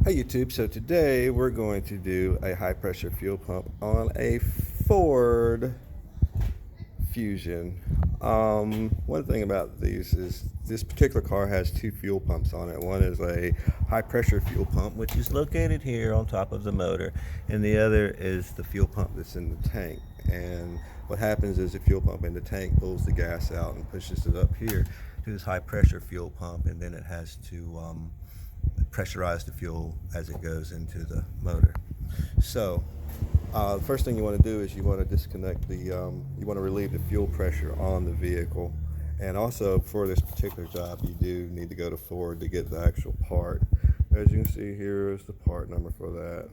Hey YouTube, so today we're going to do a high pressure fuel pump on a Ford Fusion. One thing about these is this particular car has two fuel pumps on it. One is a high pressure fuel pump, which is located here on top of the motor, and the other is the fuel pump that's in the tank. And what happens is the fuel pump in the tank pulls the gas out and pushes it up here to this high pressure fuel pump, and then it has to pressurize the fuel as it goes into the motor. So the first thing you want to do is you want to disconnect the, you want to relieve the fuel pressure on the vehicle. And also for this particular job, you do need to go to Ford to get the actual part. As you can see, here is the part number for that.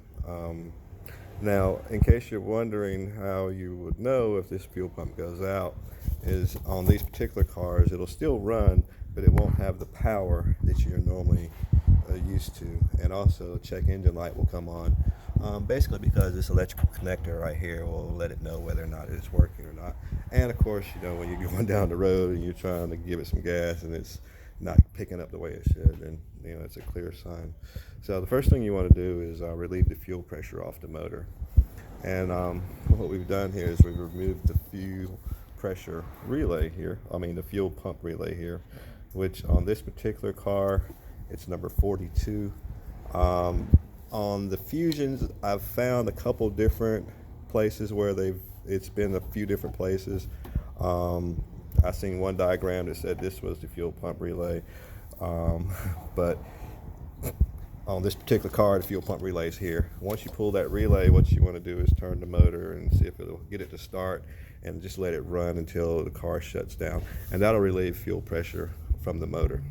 Now, in case you're wondering how you would know if this fuel pump goes out, is on these particular cars, it'll still run, but it won't have the power that you're normally used to. And also, check engine light will come on, basically because this electrical connector right here will let it know whether or not it's working or not. And of course, you know, when you're going down the road and you're trying to give it some gas and it's not picking up the way it should, then you know it's a clear sign. So the first thing you want to do is relieve the fuel pressure off the motor. And what we've done here is we've removed the fuel pressure relay here, the fuel pump relay here, which on this particular car, it's number 42. On the Fusions, I've found a couple different places where it's been a few different places. I seen one diagram that said this was the fuel pump relay, but on this particular car, the fuel pump relay is here. Once you pull that relay, what you want to do is turn the motor and see if it'll get it to start, and just let it run until the car shuts down, and that'll relieve fuel pressure from the motor.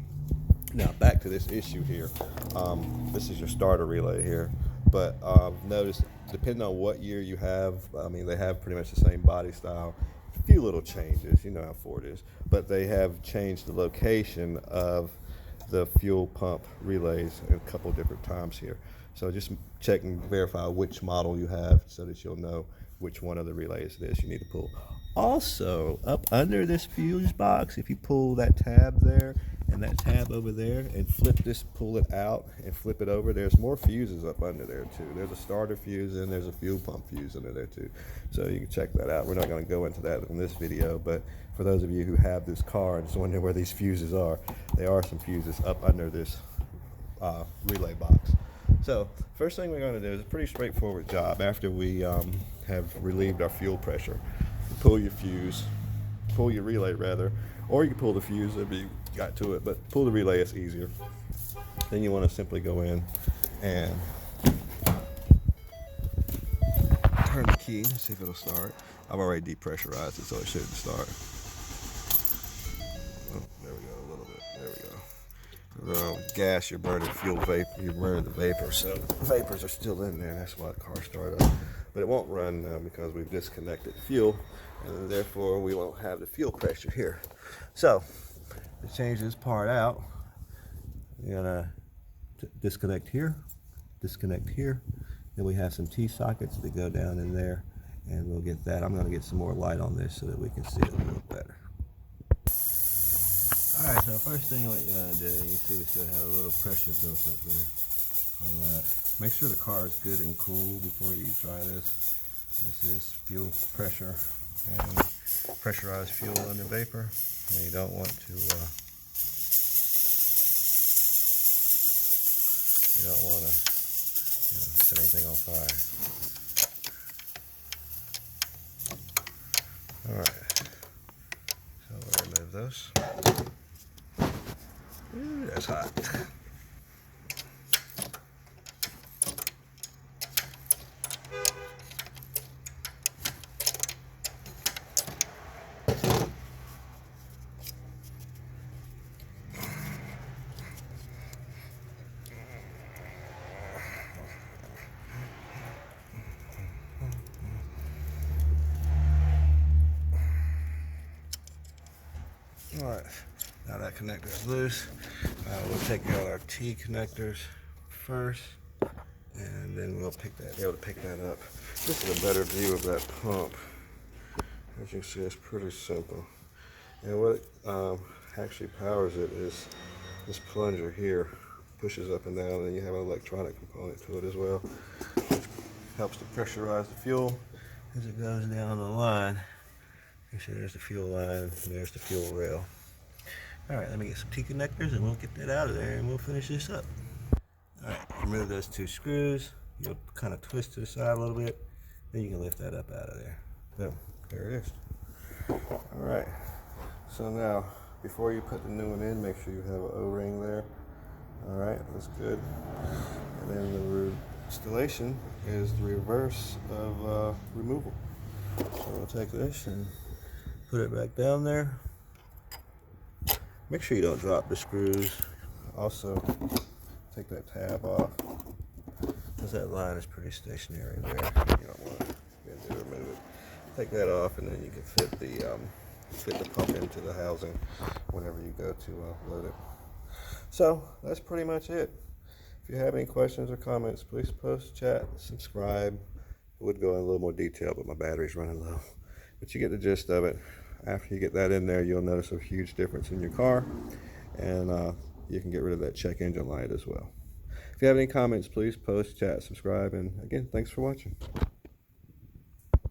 Now back to this issue here. This is your starter relay here, but notice, depending on what year you have, they have pretty much the same body style. A few little changes, you know how Ford is, but they have changed the location of the fuel pump relays a couple different times here. So just check and verify which model you have so that you'll know which one of the relays it is you need to pull. Also, up under this fuse box, if you pull that tab there and that tab over there and pull it out and flip it over, there's more fuses up under there too. There's a starter fuse and there's a fuel pump fuse under there too. So you can check that out. We're not going to go into that in this video, but for those of you who have this car and just wondering where these fuses are, there are some fuses up under this relay box. So first thing we're going to do is a pretty straightforward job. After we have relieved our fuel pressure, pull your relay rather, or you can pull the fuse if you got to it, but pull the relay, it's easier. Then you want to simply go in and turn the key, see if it'll start. I've already depressurized it, so it shouldn't start. Oh, there we go, a little bit, there we go. Gas, you're burning fuel vapor, you're burning the vapor, so vapors are still in there. That's why the car started up. But it won't run now because we've disconnected fuel, and therefore we won't have the fuel pressure here. So to change this part out, you're gonna disconnect here, then we have some T-sockets that go down in there, and we'll get that. I'm gonna get some more light on this so that we can see it a little better. Alright, so first thing what you're gonna do, you see we still have a little pressure built up there on that. Make sure the car is good and cool before you try this. This is fuel pressure and pressurized fuel under vapor, and you don't want to set anything on fire. All right, so we'll remove those. Ooh, that's hot. All right, now that connector is loose. We'll take out our T connectors first, and then we'll be able to pick that up. This is a better view of that pump. As you can see, it's pretty simple. And what actually powers it is this plunger here. pushes up and down, and then you have an electronic component to it as well. Helps to pressurize the fuel as it goes down the line. You see there's the fuel line, and there's the fuel rail. Alright, let me get some T-connectors and we'll get that out of there and we'll finish this up. Alright, remove those 2 screws. You'll kind of twist to the side a little bit. Then you can lift that up out of there. So, there it is. Alright, so now, before you put the new one in, make sure you have an O-ring there. Alright, that's good. And then the installation is the reverse of removal. So we'll take this and put it back down there. Make sure you don't drop the screws. Also, take that tab off, because that line is pretty stationary there. You don't want to remove it. Take that off, and then you can fit the pump into the housing whenever you go to load it. So that's pretty much it. If you have any questions or comments, please post, chat, subscribe. It would go in a little more detail, but my battery's running low. But you get the gist of it. After you get that in there, you'll notice a huge difference in your car, and you can get rid of that check engine light as well. If you have any comments, please post, chat, subscribe, and again, thanks for watching.